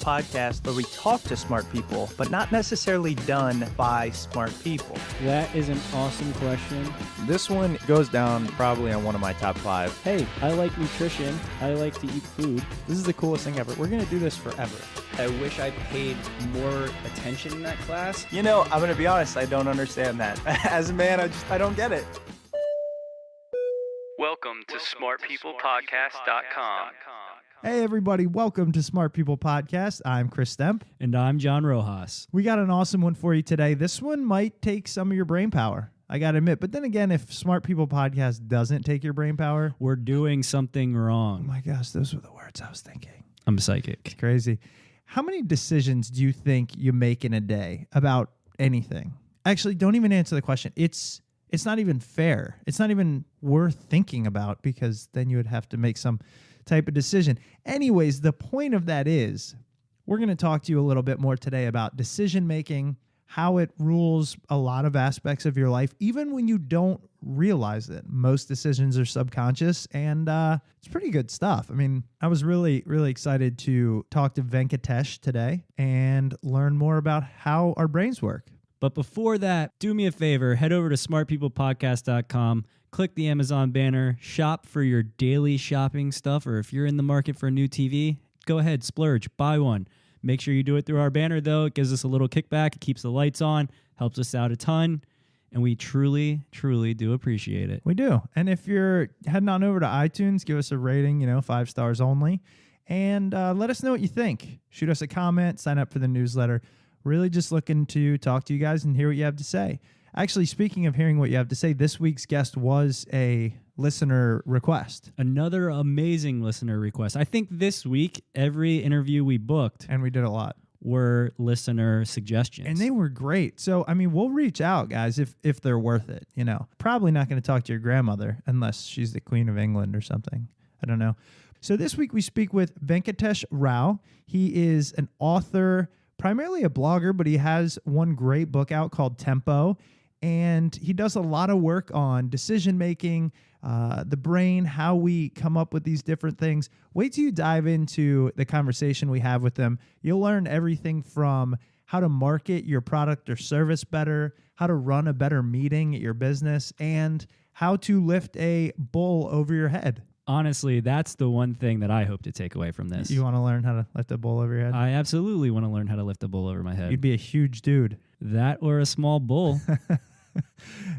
podcast where we talk to smart people, but not necessarily done by smart people? That is an awesome question. This one goes down probably on one of my top 5. Hey, I like nutrition. I like to eat food. This is the coolest thing ever. We're going to do this forever. I wish I paid more attention in that class. You know, I'm going to be honest, I don't understand that. As a man, I don't get it. Welcome to smartpeoplepodcast.com. Hey everybody, welcome to Smart People Podcast. I'm Chris Stemp. And I'm John Rojas. We got an awesome one for you today. This one might take some of your brain power, I gotta admit. But then again, if Smart People Podcast doesn't take your brain power, we're doing something wrong. Oh my gosh, those were the words I was thinking. I'm psychic. It's crazy. How many decisions do you think you make in a day about anything? Actually, don't even answer the question. It's not even fair. It's not even worth thinking about because then you would have to make some type of decision. Anyways, the point of that is we're going to talk to you a little bit more today about decision making, how it rules a lot of aspects of your life, even when you don't realize it. Most decisions are subconscious, and it's pretty good stuff. I mean, I was really, really excited to talk to Venkatesh today and learn more about how our brains work. But before that, do me a favor, head over to smartpeoplepodcast.com, click the Amazon banner, shop for your daily shopping stuff, or if you're in the market for a new TV, go ahead, splurge, buy one. Make sure you do it through our banner, though. It gives us a little kickback. It keeps the lights on, helps us out a ton, and we truly, truly do appreciate it. We do. And if you're heading on over to iTunes, give us a rating, 5 stars only, and let us know what you think. Shoot us a comment, sign up for the newsletter. Really just looking to talk to you guys and hear what you have to say. Actually, speaking of hearing what you have to say, this week's guest was a listener request. Another amazing listener request. I think this week, every interview we booked, and we did a lot, were listener suggestions. And they were great. So, I mean, we'll reach out, guys, if they're worth it. Probably not going to talk to your grandmother unless she's the Queen of England or something. I don't know. So this week we speak with Venkatesh Rao. He is an author, primarily a blogger, but he has one great book out called Tempo, and he does a lot of work on decision-making, the brain, how we come up with these different things. Wait till you dive into the conversation we have with him. You'll learn everything from how to market your product or service better, how to run a better meeting at your business, and how to lift a bull over your head. Honestly, that's the one thing that I hope to take away from this. You want to learn how to lift a bull over your head? I absolutely want to learn how to lift a bull over my head. You'd be a huge dude. That or a small bull.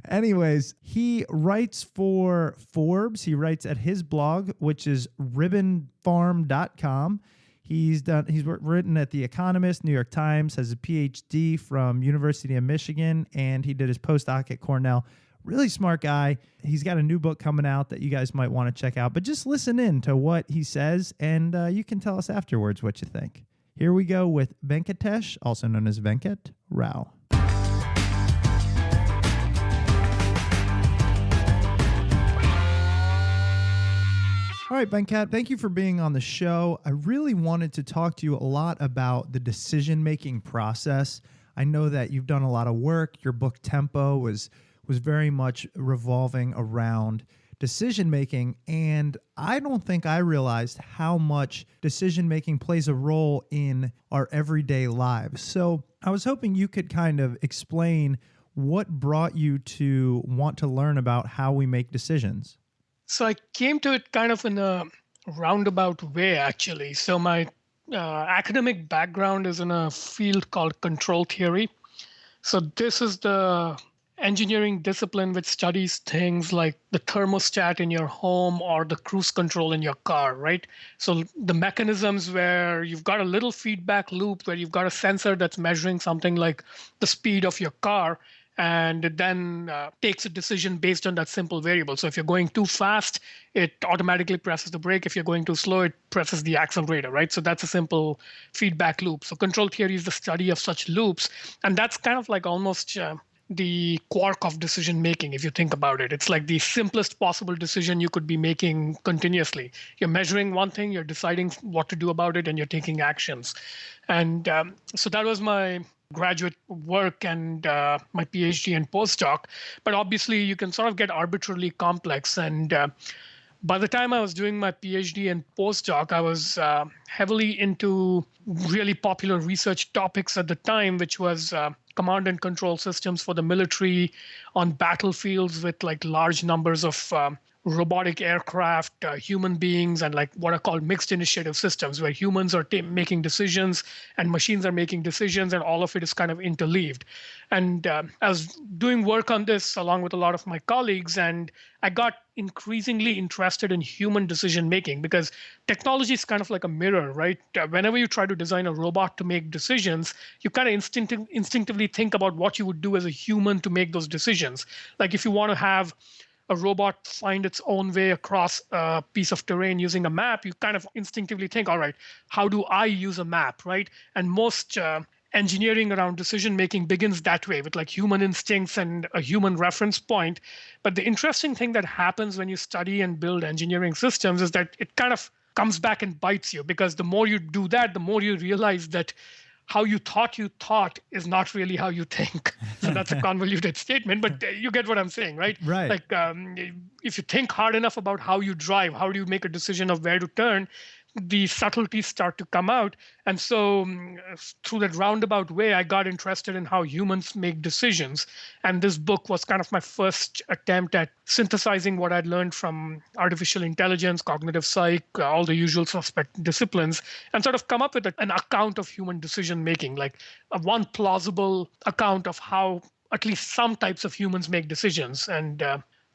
Anyways, he writes for Forbes. He writes at his blog, which is ribbonfarm.com. He's written at The Economist, New York Times, has a PhD from University of Michigan, and he did his postdoc at Cornell. Really smart guy. He's got a new book coming out that you guys might want to check out. But just listen in to what he says, and you can tell us afterwards what you think. Here we go with Venkatesh, also known as Venkat Rao. All right, Venkat, thank you for being on the show. I really wanted to talk to you a lot about the decision-making process. I know that you've done a lot of work. Your book Tempo was very much revolving around decision-making, and I don't think I realized how much decision-making plays a role in our everyday lives. So I was hoping you could kind of explain what brought you to want to learn about how we make decisions. So I came to it kind of in a roundabout way, actually. So my academic background is in a field called control theory. So this is the engineering discipline which studies things like the thermostat in your home or the cruise control in your car, right? So the mechanisms where you've got a little feedback loop where you've got a sensor that's measuring something like the speed of your car, and it then takes a decision based on that simple variable. So if you're going too fast, it automatically presses the brake. If you're going too slow, it presses the accelerator, right? So that's a simple feedback loop. So control theory is the study of such loops. And that's kind of like almost the quark of decision making, if you think about it. It's like the simplest possible decision you could be making continuously. You're measuring one thing, you're deciding what to do about it, and you're taking actions. And so that was my graduate work and my PhD and postdoc. But obviously, you can sort of get arbitrarily complex. And By the time I was doing my PhD and postdoc, I was heavily into really popular research topics at the time, which was command and control systems for the military on battlefields with like large numbers of robotic aircraft, human beings, and like what are called mixed initiative systems, where humans are making decisions and machines are making decisions, and all of it is kind of interleaved. And I was doing work on this along with a lot of my colleagues, and I got increasingly interested in human decision making because technology is kind of like a mirror, right? Whenever you try to design a robot to make decisions, you kind of instinctively think about what you would do as a human to make those decisions. Like if you want to have a robot find its own way across a piece of terrain using a map, you kind of instinctively think, all right, how do I use a map, right? And most engineering around decision making begins that way with like human instincts and a human reference point. But the interesting thing that happens when you study and build engineering systems is that it kind of comes back and bites you, because the more you do that, the more you realize that how you thought is not really how you think. So that's a convoluted statement, but you get what I'm saying, right? Right. Like if you think hard enough about how you drive, how do you make a decision of where to turn, the subtleties start to come out. And so through that roundabout way, I got interested in how humans make decisions. And this book was kind of my first attempt at synthesizing what I'd learned from artificial intelligence, cognitive psych, all the usual suspect disciplines, and sort of come up with an account of human decision making, like one plausible account of how at least some types of humans make decisions. And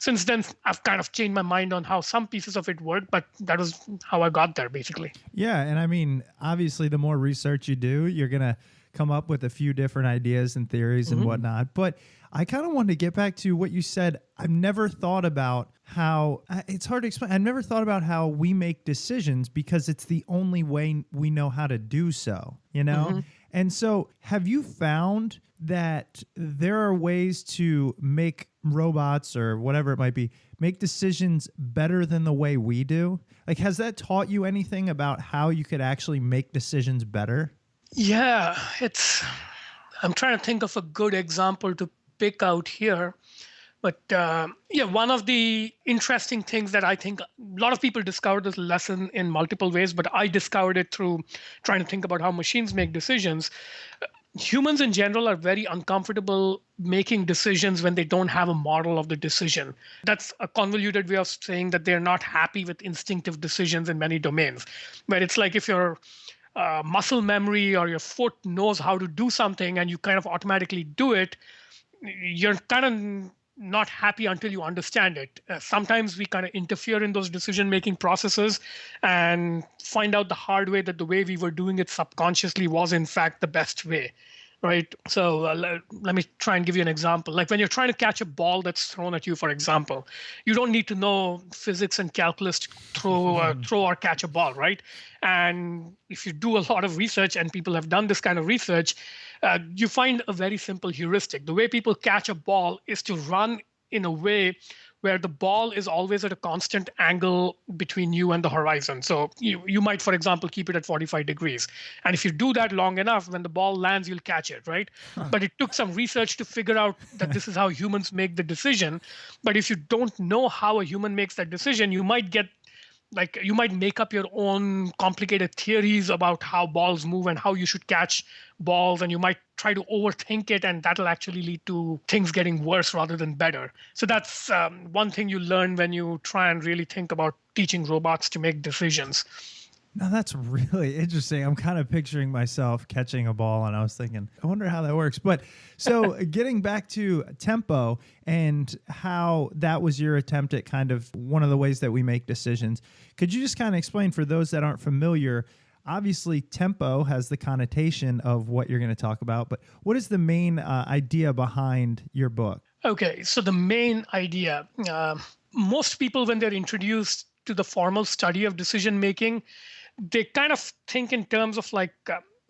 since then, I've kind of changed my mind on how some pieces of it work, but that was how I got there, basically. Yeah. And I mean, obviously, the more research you do, you're going to come up with a few different ideas and theories and whatnot. But I kind of wanted to get back to what you said. I've never thought about how it's hard to explain. I've never thought about how we make decisions because it's the only way we know how to do so, you know? And so have you found that there are ways to make robots or whatever it might be, make decisions better than the way we do? Like, has that taught you anything about how you could actually make decisions better? Yeah, I'm trying to think of a good example to pick out here. But one of the interesting things that I think a lot of people discovered this lesson in multiple ways, but I discovered it through trying to think about how machines make decisions. Humans in general are very uncomfortable making decisions when they don't have a model of the decision. That's a convoluted way of saying that they're not happy with instinctive decisions in many domains. But it's like if your muscle memory or your foot knows how to do something and you kind of automatically do it, you're kind of not happy until you understand it. Sometimes we kind of interfere in those decision-making processes and find out the hard way that the way we were doing it subconsciously was in fact the best way, right? So let me try and give you an example. Like when you're trying to catch a ball that's thrown at you, for example, you don't need to know physics and calculus to throw or catch a ball, right? And if you do a lot of research, and people have done this kind of research, you find a very simple heuristic. The way people catch a ball is to run in a way where the ball is always at a constant angle between you and the horizon. So you might, for example, keep it at 45 degrees. And if you do that long enough, when the ball lands, you'll catch it, right? But it took some research to figure out that this is how humans make the decision. But if you don't know how a human makes that decision, you might make up your own complicated theories about how balls move and how you should catch balls, and you might try to overthink it, and that'll actually lead to things getting worse rather than better. So that's one thing you learn when you try and really think about teaching robots to make decisions. Now, that's really interesting. I'm kind of picturing myself catching a ball, and I was thinking, I wonder how that works. But so getting back to tempo and how that was your attempt at kind of one of the ways that we make decisions, could you just kind of explain for those that aren't familiar? Obviously, tempo has the connotation of what you're going to talk about, but what is the main idea behind your book? Okay, so the main idea, most people, when they're introduced to the formal study of decision making, they kind of think in terms of like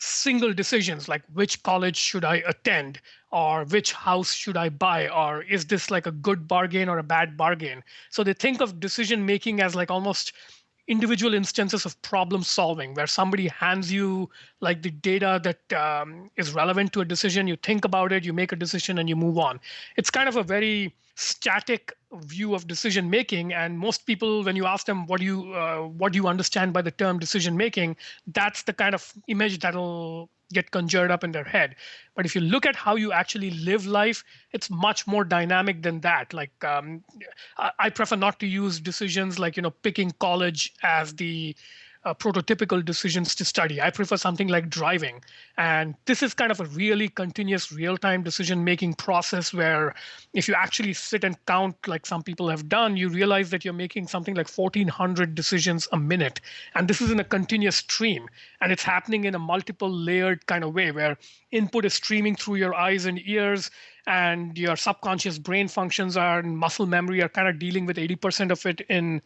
single decisions, like which college should I attend, or which house should I buy, or is this like a good bargain or a bad bargain? So they think of decision making as like almost individual instances of problem solving where somebody hands you like the data that is relevant to a decision. You think about it, you make a decision, and you move on. It's kind of a very static view of decision making, and most people, when you ask them what do you understand by the term decision making, that's the kind of image that'll get conjured up in their head. But if you look at how you actually live life, it's much more dynamic than that. Like I prefer not to use decisions like picking college as the prototypical decisions to study. I prefer something like driving. And this is kind of a really continuous real-time decision-making process where if you actually sit and count like some people have done, you realize that you're making something like 1,400 decisions a minute. And this is in a continuous stream. And it's happening in a multiple layered kind of way where input is streaming through your eyes and ears, and your subconscious brain functions and muscle memory are kind of dealing with 80% of it in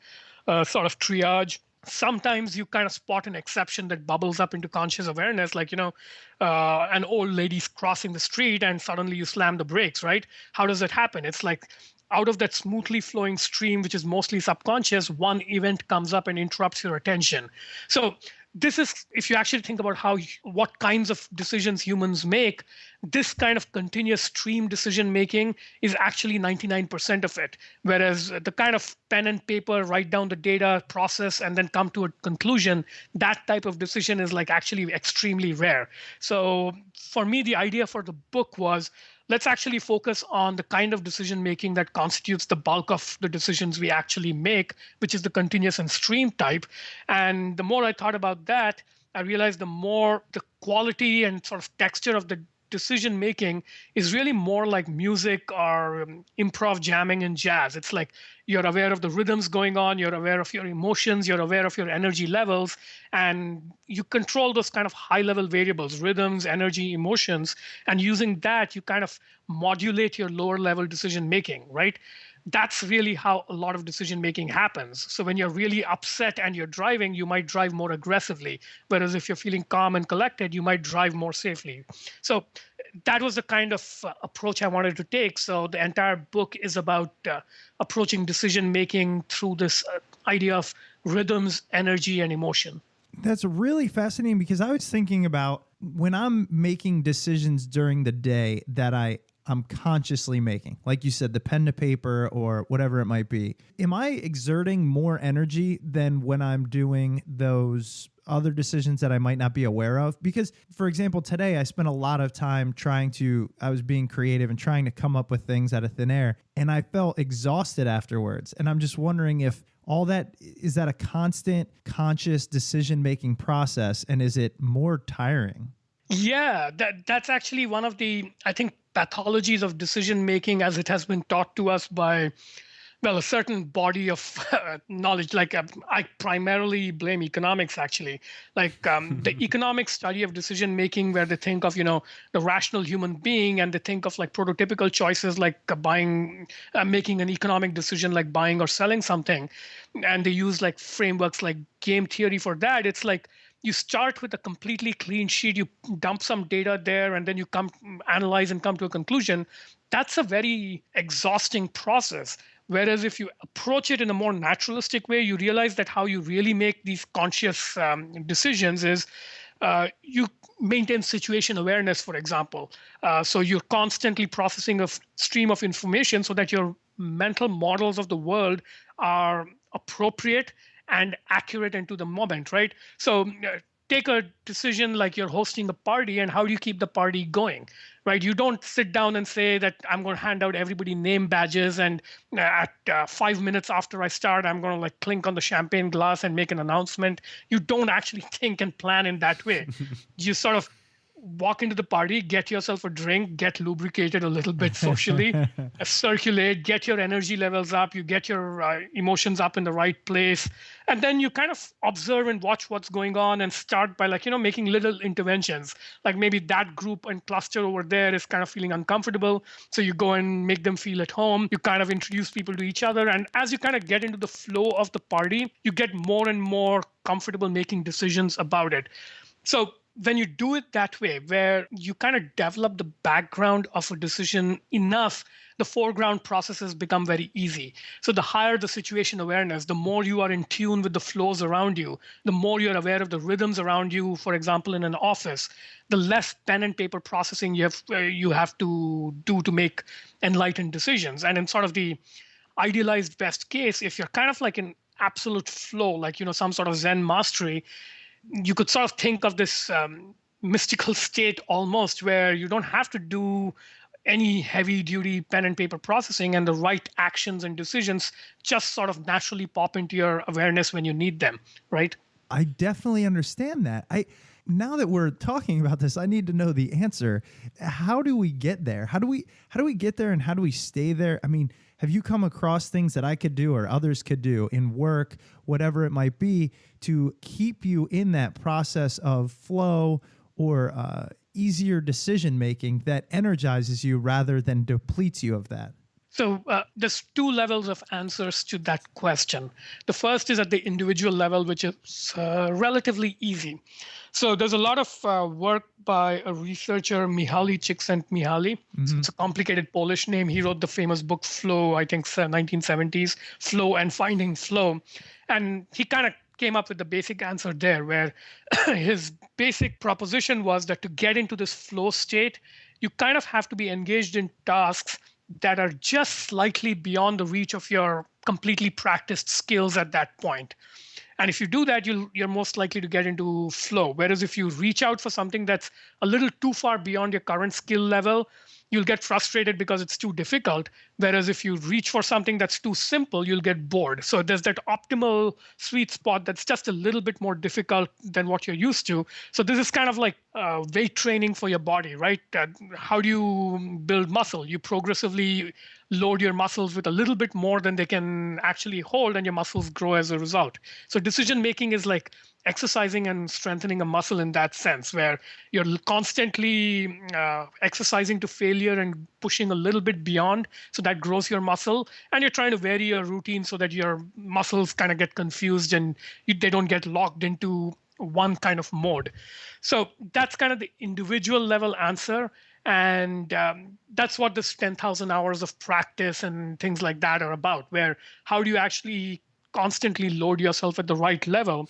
sort of triage. Sometimes you kind of spot an exception that bubbles up into conscious awareness, like, an old lady's crossing the street and suddenly you slam the brakes, right? How does that happen? It's like out of that smoothly flowing stream, which is mostly subconscious, one event comes up and interrupts your attention. So this is, if you actually think about what kinds of decisions humans make, this kind of continuous stream decision making is actually 99% of it. Whereas the kind of pen and paper, write down the data, process, and then come to a conclusion, that type of decision is like actually extremely rare. So for me, the idea for the book was, let's actually focus on the kind of decision making that constitutes the bulk of the decisions we actually make, which is the continuous and stream type. And the more I thought about that, I realized the more the quality and sort of texture of the decision making is really more like music or improv jamming in jazz. It's like you're aware of the rhythms going on, you're aware of your emotions, you're aware of your energy levels, and you control those kind of high level variables, rhythms, energy, emotions, and using that, you kind of modulate your lower level decision making, right? That's really how a lot of decision making happens. So when you're really upset and you're driving, you might drive more aggressively. Whereas if you're feeling calm and collected, you might drive more safely. So that was the kind of approach I wanted to take. So the entire book is about approaching decision making through this idea of rhythms, energy, and emotion. That's really fascinating because I was thinking about when I'm making decisions during the day that I'm consciously making, like you said, the pen to paper or whatever it might be. Am I exerting more energy than when I'm doing those other decisions that I might not be aware of? Because, for example, today I spent a lot of time I was being creative and trying to come up with things out of thin air, and I felt exhausted afterwards. And I'm just wondering if is that a constant conscious decision-making process, and is it more tiring? Yeah, that's actually one of the, I think, pathologies of decision making as it has been taught to us by, well, a certain body of knowledge. Like I primarily blame economics, actually. Like the economic study of decision making, where they think of, the rational human being, and they think of like prototypical choices like making an economic decision like buying or selling something. And they use like frameworks like game theory for that. It's like, you start with a completely clean sheet, you dump some data there, and then you analyze and come to a conclusion. That's a very exhausting process. Whereas if you approach it in a more naturalistic way, you realize that how you really make these conscious decisions is you maintain situation awareness, for example. So you're constantly processing a stream of information so that your mental models of the world are appropriate and accurate into the moment, right? So take a decision like you're hosting a party, and how do you keep the party going, right? You don't sit down and say that I'm going to hand out everybody name badges, and at 5 minutes after I start, I'm going to like clink on the champagne glass and make an announcement. You don't actually think and plan in that way. You sort of walk into the party, get yourself a drink, get lubricated a little bit socially, circulate, get your energy levels up, you get your emotions up in the right place. And then you kind of observe and watch what's going on and start by making little interventions. Like maybe that group and cluster over there is kind of feeling uncomfortable. So you go and make them feel at home. You kind of introduce people to each other. And as you kind of get into the flow of the party, you get more and more comfortable making decisions about it. So when you do it that way, where you kind of develop the background of a decision enough, the foreground processes become very easy. So the higher the situation awareness, the more you are in tune with the flows around you, the more you're aware of the rhythms around you. For example, in an office, the less pen and paper processing you have to do to make enlightened decisions. And in sort of the idealized best case, if you're kind of like in absolute flow, like some sort of Zen mastery, you could sort of think of this mystical state almost, where you don't have to do any heavy duty pen and paper processing, and the right actions and decisions just sort of naturally pop into your awareness when you need them, right? I definitely understand that. Now that we're talking about this, I need to know the answer. How do we get there? How do we get there, and how do we stay there? I mean, have you come across things that I could do or others could do in work, whatever it might be, to keep you in that process of flow or easier decision making that energizes you rather than depletes you of that? So there's two levels of answers to that question. The first is at the individual level, which is relatively easy. So there's a lot of work by a researcher, Mihaly Csikszentmihalyi. So it's a complicated Polish name. He wrote the famous book Flow, I think 1970s, Flow and Finding Flow. And he kind of came up with the basic answer there, where his basic proposition was that to get into this flow state, you kind of have to be engaged in tasks that are just slightly beyond the reach of your completely practiced skills at that point. And if you do that, you're most likely to get into flow. Whereas if you reach out for something that's a little too far beyond your current skill level, you'll get frustrated because it's too difficult. Whereas if you reach for something that's too simple, you'll get bored. So there's that optimal sweet spot that's just a little bit more difficult than what you're used to. So this is kind of like weight training for your body, right? How do you build muscle? You progressively load your muscles with a little bit more than they can actually hold, and your muscles grow as a result. So decision making is like exercising and strengthening a muscle in that sense, where you're constantly exercising to failure and pushing a little bit beyond, so that grows your muscle. And you're trying to vary your routine so that your muscles kind of get confused and they don't get locked into one kind of mode. So that's kind of the individual level answer. And that's what this 10,000 hours of practice and things like that are about, where how do you actually constantly load yourself at the right level?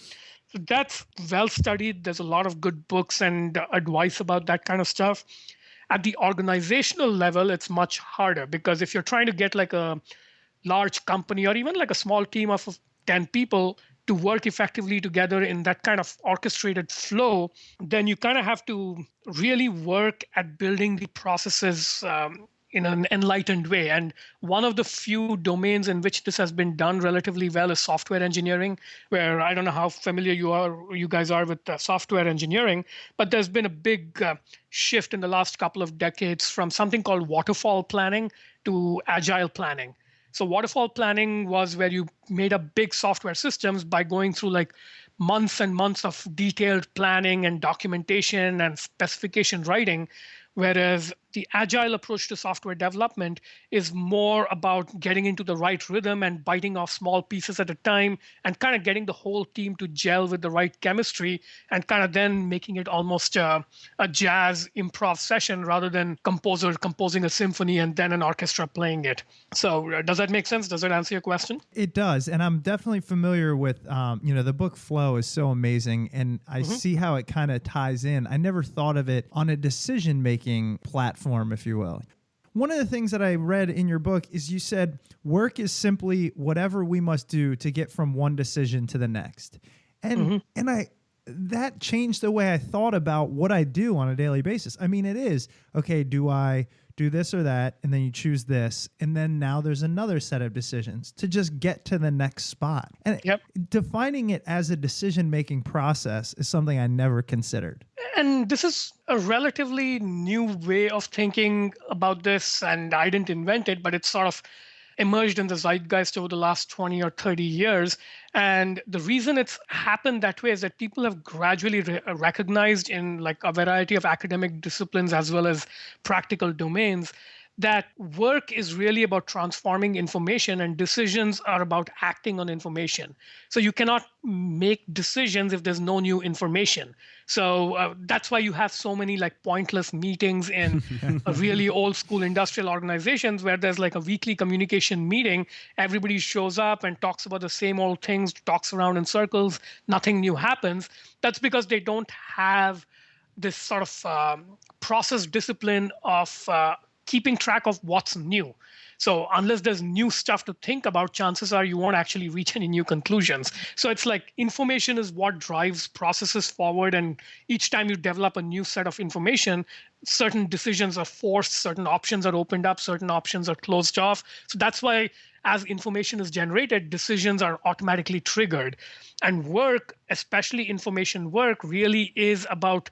So that's well studied. There's a lot of good books and advice about that kind of stuff. At the organizational level, it's much harder, because if you're trying to get like a large company or even like a small team of 10 people to work effectively together in that kind of orchestrated flow, then you kind of have to really work at building the processes in an enlightened way. And one of the few domains in which this has been done relatively well is software engineering, where I don't know how familiar you guys are with software engineering, but there's been a big shift in the last couple of decades from something called waterfall planning to agile planning. So waterfall planning was where you made up big software systems by going through like months and months of detailed planning and documentation and specification writing, whereas the agile approach to software development is more about getting into the right rhythm and biting off small pieces at a time and kind of getting the whole team to gel with the right chemistry, and kind of then making it almost a jazz improv session rather than composer composing a symphony and then an orchestra playing it. So does that make sense? Does that answer your question? It does. And I'm definitely familiar with, the book Flow is so amazing. And I see how it kind of ties in. I never thought of it on a decision-making platform, if you will. One of the things that I read in your book is you said work is simply whatever we must do to get from one decision to the next. And that changed the way I thought about what I do on a daily basis. I mean, it is, okay, do I do this or that? And then you choose this. And then now there's another set of decisions to just get to the next spot. And defining it as a decision-making process is something I never considered. And this is a relatively new way of thinking about this, and I didn't invent it, but it's sort of emerged in the zeitgeist over the last 20 or 30 years. And the reason it's happened that way is that people have gradually recognized in like a variety of academic disciplines as well as practical domains that work is really about transforming information, and decisions are about acting on information. So you cannot make decisions if there's no new information. So that's why you have so many like pointless meetings in really old school industrial organizations where there's like a weekly communication meeting. Everybody shows up and talks about the same old things, talks around in circles. Nothing new happens. That's because they don't have this sort of process discipline of keeping track of what's new. So unless there's new stuff to think about, chances are you won't actually reach any new conclusions. So it's like information is what drives processes forward. And each time you develop a new set of information, certain decisions are forced, certain options are opened up, certain options are closed off. So that's why as information is generated, decisions are automatically triggered. And work, especially information work, really is about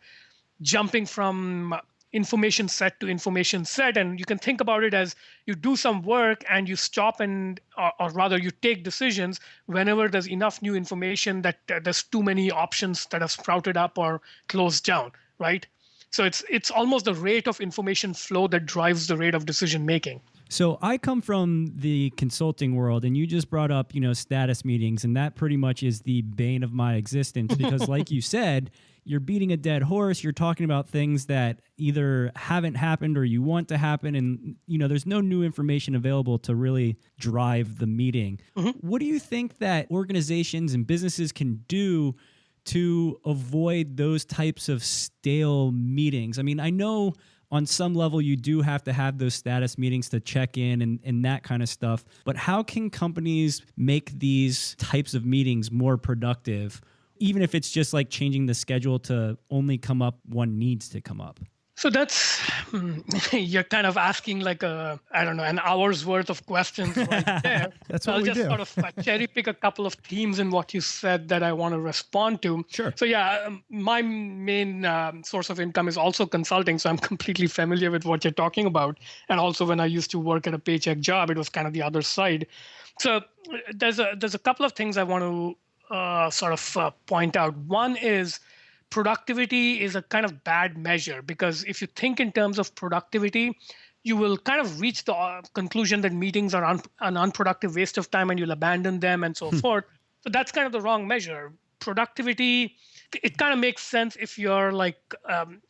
jumping from information set to information set. And you can think about it as you do some work and you stop or rather you take decisions whenever there's enough new information that there's too many options that have sprouted up or closed down, right? So it's almost the rate of information flow that drives the rate of decision making. So I come from the consulting world, and you just brought up, status meetings, and that pretty much is the bane of my existence because, like you said, you're beating a dead horse. You're talking about things that either haven't happened or you want to happen, and there's no new information available to really drive the meeting. What do you think that organizations and businesses can do to avoid those types of stale meetings? I mean, I know on some level, you do have to have those status meetings to check in and that kind of stuff. But how can companies make these types of meetings more productive, even if it's just like changing the schedule to only come up when needs to come up? So that's, you're kind of asking like an hour's worth of questions right there. That's what I'll we just do. sort of cherry pick a couple of themes in what you said that I want to respond to. Sure. So yeah, my main source of income is also consulting. So I'm completely familiar with what you're talking about. And also when I used to work at a paycheck job, it was kind of the other side. So there's a couple of things I want to point out. One is productivity is a kind of bad measure because if you think in terms of productivity, you will kind of reach the conclusion that meetings are an unproductive waste of time and you'll abandon them and so forth. So that's kind of the wrong measure. Productivity, it kind of makes sense if you're like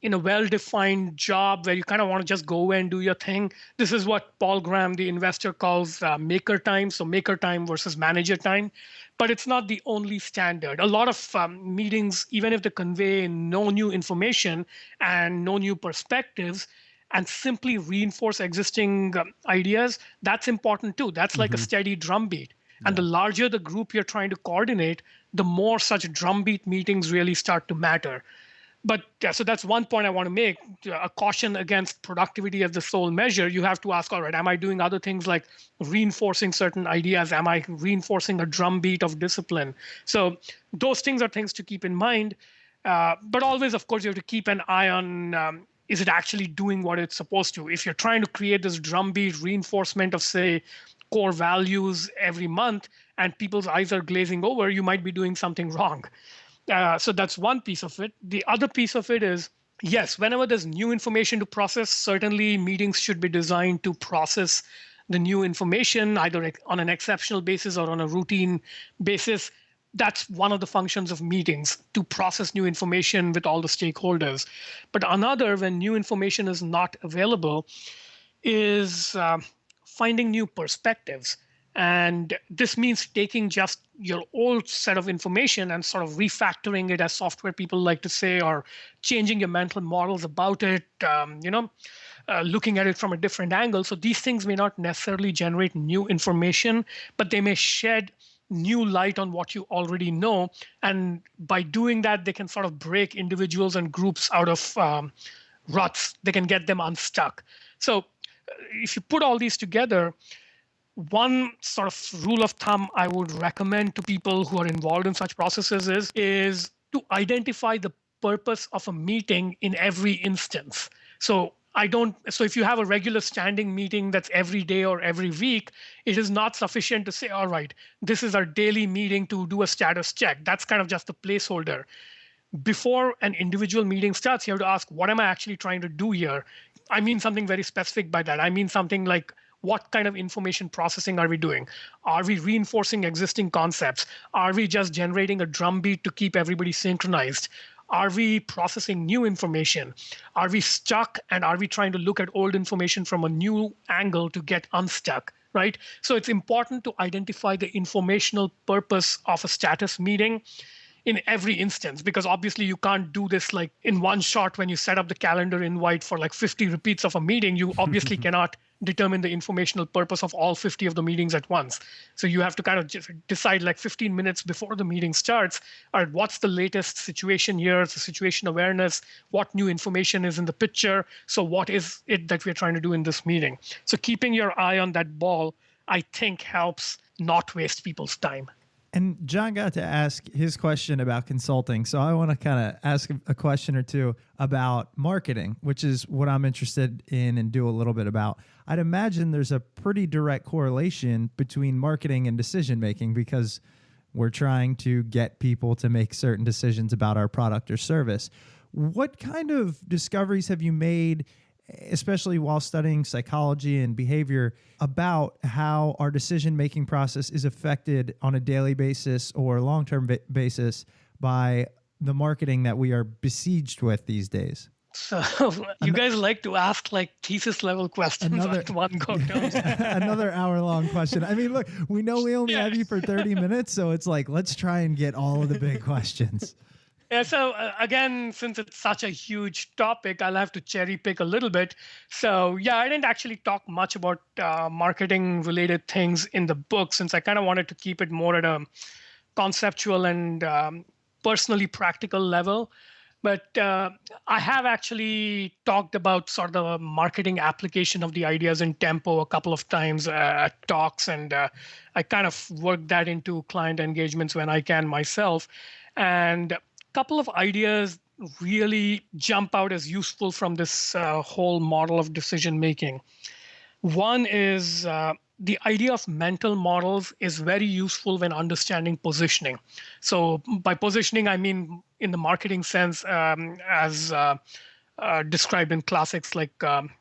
in a well-defined job where you kind of want to just go away and do your thing. This is what Paul Graham, the investor, calls maker time. So maker time versus manager time. But it's not the only standard. A lot of meetings, even if they convey no new information and no new perspectives and simply reinforce existing ideas, that's important too. That's like a steady drumbeat. And the larger the group you're trying to coordinate, the more such drumbeat meetings really start to matter. But yeah, so that's one point I want to make, a caution against productivity as the sole measure. You have to ask, all right, am I doing other things like reinforcing certain ideas? Am I reinforcing a drumbeat of discipline? So those things are things to keep in mind. But always, of course, you have to keep an eye on, is it actually doing what it's supposed to? If you're trying to create this drumbeat reinforcement of, say, core values every month and people's eyes are glazing over, you might be doing something wrong. So that's one piece of it. The other piece of it is, yes, whenever there's new information to process, certainly meetings should be designed to process the new information, either on an exceptional basis or on a routine basis. That's one of the functions of meetings, to process new information with all the stakeholders. But another, when new information is not available, is finding new perspectives. And this means taking just your old set of information and sort of refactoring it, as software people like to say, or changing your mental models about it, looking at it from a different angle. So these things may not necessarily generate new information, but they may shed new light on what you already know. And by doing that, they can sort of break individuals and groups out of ruts. They can get them unstuck. So if you put all these together, one sort of rule of thumb I would recommend to people who are involved in such processes is to identify the purpose of a meeting in every instance. So if you have a regular standing meeting that's every day or every week, it is not sufficient to say, all right, this is our daily meeting to do a status check. That's kind of just a placeholder. Before an individual meeting starts, you have to ask, what am I actually trying to do here? I mean something very specific by that. I mean something like, what kind of information processing are we doing? Are we reinforcing existing concepts? Are we just generating a drumbeat to keep everybody synchronized? Are we processing new information? Are we stuck, and are we trying to look at old information from a new angle to get unstuck? Right? So it's important to identify the informational purpose of a status meeting in every instance, because obviously you can't do this like in one shot. When you set up the calendar invite for like 50 repeats of a meeting, you obviously cannot determine the informational purpose of all 50 of the meetings at once. So you have to kind of just decide like 15 minutes before the meeting starts, all right, what's the latest situation here, the situation awareness, what new information is in the picture, so what is it that we're trying to do in this meeting. So keeping your eye on that ball, I think, helps not waste people's time. And John got to ask his question about consulting. So I want to kind of ask a question or two about marketing, which is what I'm interested in and do a little bit about. I'd imagine there's a pretty direct correlation between marketing and decision making, because we're trying to get people to make certain decisions about our product or service. What kind of discoveries have you made, especially while studying psychology and behavior, about how our decision-making process is affected on a daily basis or long-term basis by the marketing that we are besieged with these days? So you guys like to ask like thesis level questions at one go, don't you? Another hour-long question. I mean, look, we know we only have you for 30 minutes, so it's like, let's try and get all of the big questions. Yeah, so again, since it's such a huge topic, I'll have to cherry pick a little bit. So yeah, I didn't actually talk much about marketing related things in the book, since I kind of wanted to keep it more at a conceptual and personally practical level. But I have actually talked about sort of the marketing application of the ideas in Tempo a couple of times at talks, and I kind of work that into client engagements when I can myself. And couple of ideas really jump out as useful from this whole model of decision making. One is the idea of mental models is very useful when understanding positioning. So by positioning, I mean in the marketing sense, as described in classics like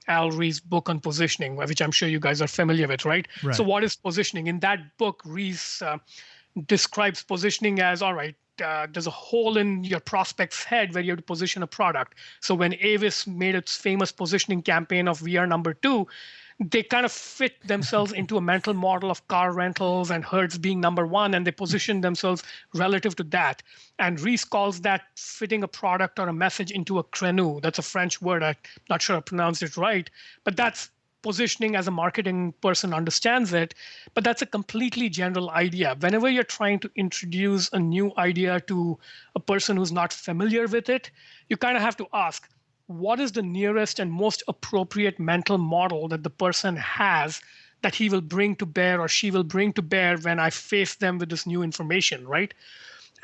Al Ree's book on positioning, which I'm sure you guys are familiar with, right? So what is positioning? In that book, Rees describes positioning as, all right, there's a hole in your prospect's head where you have to position a product. So when Avis made its famous positioning campaign of "We Are Number 2, they kind of fit themselves into a mental model of car rentals and Hertz being number 1, and they position themselves relative to that. And Rees calls that fitting a product or a message into a créneau. That's a French word. I'm not sure I pronounced it right, but that's positioning as a marketing person understands it. But that's a completely general idea. Whenever you're trying to introduce a new idea to a person who's not familiar with it, you kind of have to ask, what is the nearest and most appropriate mental model that the person has that he will bring to bear or she will bring to bear when I face them with this new information, right?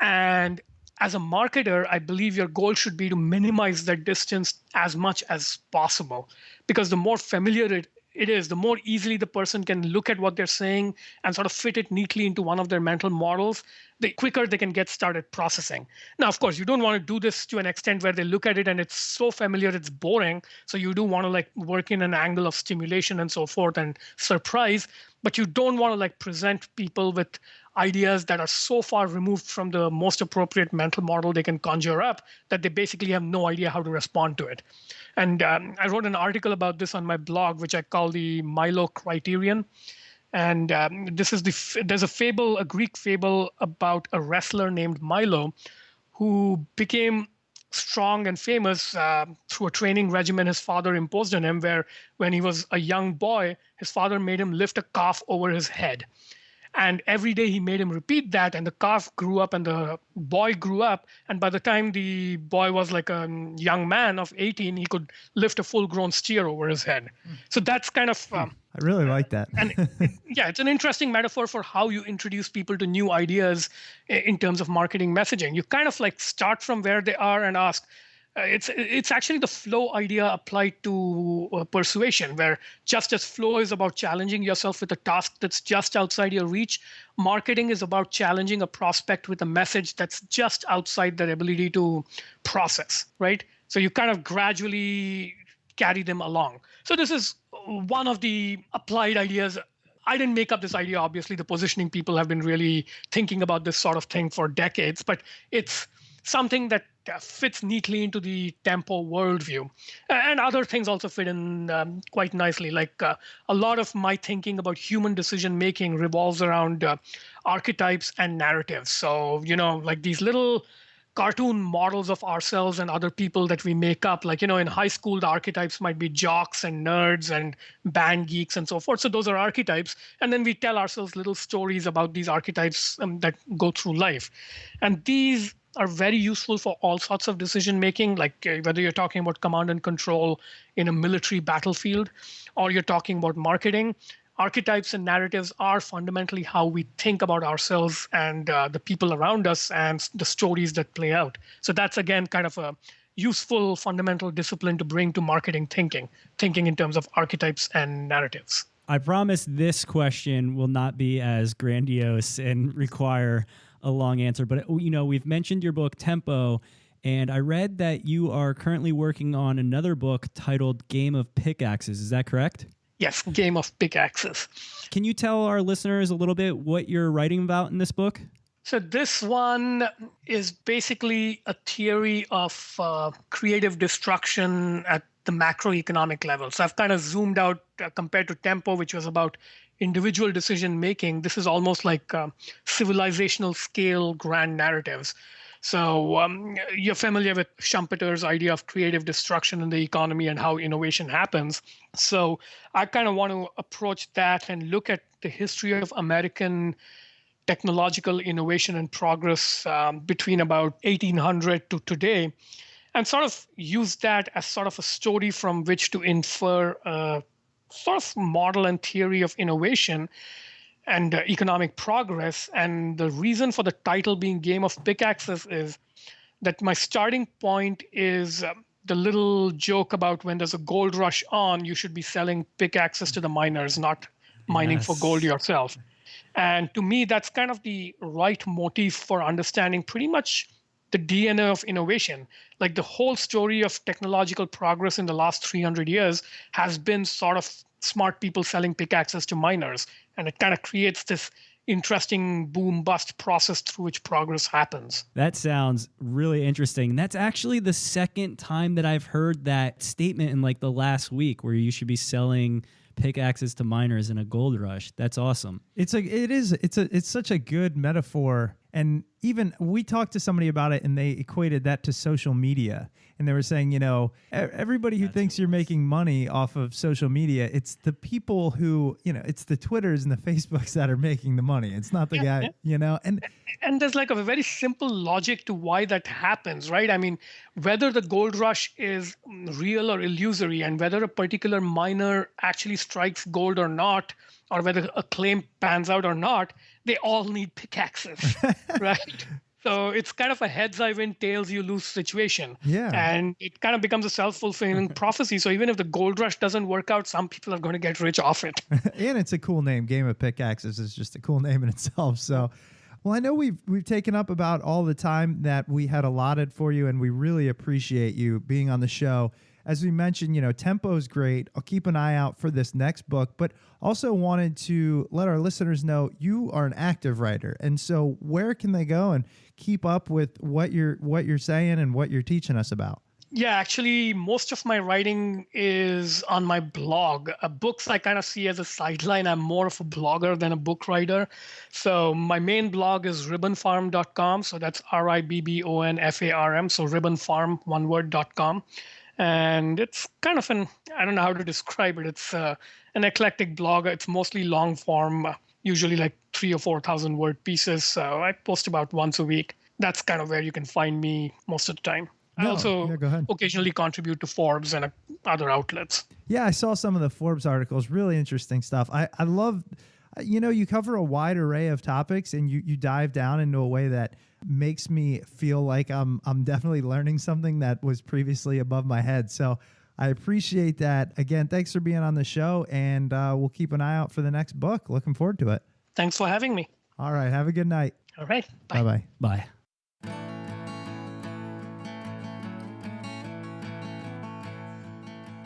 And as a marketer, I believe your goal should be to minimize that distance as much as possible, because the more familiar it is, the more easily the person can look at what they're saying and sort of fit it neatly into one of their mental models, the quicker they can get started processing. Now, of course, you don't want to do this to an extent where they look at it and it's so familiar, it's boring. So you do want to like work in an angle of stimulation and so forth and surprise, but you don't want to like present people with ideas that are so far removed from the most appropriate mental model they can conjure up that they basically have no idea how to respond to it. And I wrote an article about this on my blog, which I call the Milo criterion. And there's a fable, a Greek fable about a wrestler named Milo, who became strong and famous through a training regimen his father imposed on him, where when he was a young boy, his father made him lift a calf over his head. And every day he made him repeat that, and the calf grew up and the boy grew up. And by the time the boy was like a young man of 18, he could lift a full-grown steer over his head. So that's kind of... I really like that. And yeah, it's an interesting metaphor for how you introduce people to new ideas in terms of marketing messaging. You kind of like start from where they are and ask, it's actually the flow idea applied to persuasion, where just as flow is about challenging yourself with a task that's just outside your reach, marketing is about challenging a prospect with a message that's just outside their ability to process, right? So you kind of gradually carry them along. So this is one of the applied ideas. I didn't make up this idea, obviously. The positioning people have been really thinking about this sort of thing for decades, but it's something that fits neatly into the Tempo worldview. And other things also fit in quite nicely. Like a lot of my thinking about human decision making revolves around archetypes and narratives. So, like these little cartoon models of ourselves and other people that we make up. Like, in high school, the archetypes might be jocks and nerds and band geeks and so forth. So those are archetypes. And then we tell ourselves little stories about these archetypes that go through life. And these are very useful for all sorts of decision making, like whether you're talking about command and control in a military battlefield or you're talking about marketing. Archetypes and narratives are fundamentally how we think about ourselves and the people around us and the stories that play out. So that's, again, kind of a useful fundamental discipline to bring to marketing thinking in terms of archetypes and narratives. I promise this question will not be as grandiose and require a long answer, but we've mentioned your book Tempo, and I read that you are currently working on another book titled Game of Pickaxes. Is that correct? Yes, Game of Pickaxes. Can you tell our listeners a little bit what you're writing about in this book? So this one is basically a theory of creative destruction at the macroeconomic level. So I've kind of zoomed out compared to Tempo, which was about individual decision making. This is almost like civilizational scale grand narratives. So you're familiar with Schumpeter's idea of creative destruction in the economy and how innovation happens. So I kind of want to approach that and look at the history of American technological innovation and progress between about 1800 to today, and sort of use that as sort of a story from which to infer a sort of model and theory of innovation and economic progress. And the reason for the title being Game of Pickaxes is that my starting point is the little joke about when there's a gold rush on, you should be selling pickaxes to the miners, not mining for gold yourself. And to me, that's kind of the right motif for understanding pretty much the DNA of innovation. Like the whole story of technological progress in the last 300 years has been sort of smart people selling pickaxes to miners. And it kind of creates this interesting boom bust process through which progress happens. That sounds really interesting. That's actually the second time that I've heard that statement in like the last week, where you should be selling pickaxes to miners in a gold rush. That's awesome. It's such a good metaphor. And even we talked to somebody about it and they equated that to social media. And they were saying, everybody who thinks you're making money off of social media, it's the people who, it's the Twitters and the Facebooks that are making the money. It's not the guy, And there's like a very simple logic to why that happens, right? I mean, whether the gold rush is real or illusory, and whether a particular miner actually strikes gold or not, or whether a claim pans out or not, they all need pickaxes, right? So it's kind of a heads I win, tails you lose situation. Yeah. And it kind of becomes a self-fulfilling prophecy. So even if the gold rush doesn't work out, some people are going to get rich off it. And it's a cool name. Game of Pickaxes is just a cool name in itself. So, well, I know we've taken up about all the time that we had allotted for you, and we really appreciate you being on the show. As we mentioned, Tempo's great. I'll keep an eye out for this next book, but also wanted to let our listeners know you are an active writer. And so where can they go and keep up with what you're saying and what you're teaching us about? Yeah, actually, most of my writing is on my blog. Books I kind of see as a sideline. I'm more of a blogger than a book writer. So my main blog is ribbonfarm.com. So that's RIBBONFARM. So ribbonfarm, one word.com. And it's kind of I don't know how to describe it. It's an eclectic blog. It's mostly long form, usually like 3,000 or 4,000 word pieces. So I post about once a week. That's kind of where you can find me most of the time. I also occasionally contribute to Forbes and other outlets. Yeah, I saw some of the Forbes articles. Really interesting stuff. I love, you cover a wide array of topics, and you dive down into a way that makes me feel like I'm definitely learning something that was previously above my head. So I appreciate that. Again, thanks for being on the show, and we'll keep an eye out for the next book. Looking forward to it. Thanks for having me. All right. Have a good night. All right. Bye. Bye-bye. Bye.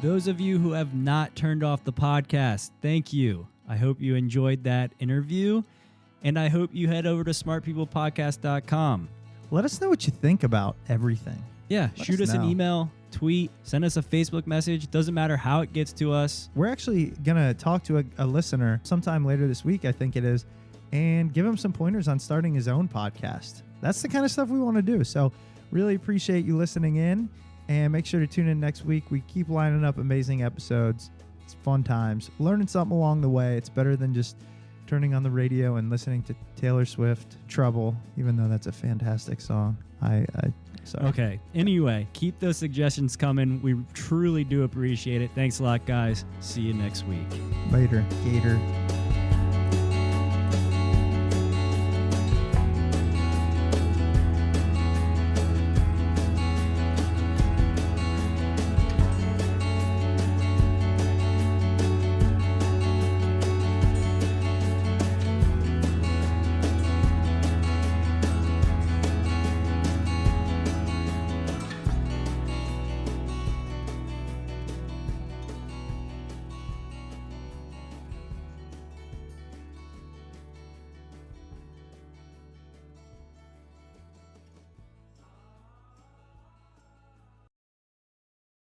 Those of you who have not turned off the podcast, thank you. I hope you enjoyed that interview, and I hope you head over to smartpeoplepodcast.com. Let us know what you think about everything. Yeah, Let shoot us us an know. email, tweet, send us a Facebook message. Doesn't matter how it gets to us. We're actually going to talk to a listener sometime later this week, I think it is, and give him some pointers on starting his own podcast. That's the kind of stuff we want to do. So really appreciate you listening in, and make sure to tune in next week. We keep lining up amazing episodes. It's fun times. Learning something along the way. It's better than just turning on the radio and listening to Taylor Swift, Trouble, even though that's a fantastic song. Sorry. Okay. Anyway, keep those suggestions coming. We truly do appreciate it. Thanks a lot, guys. See you next week. Later, Gator.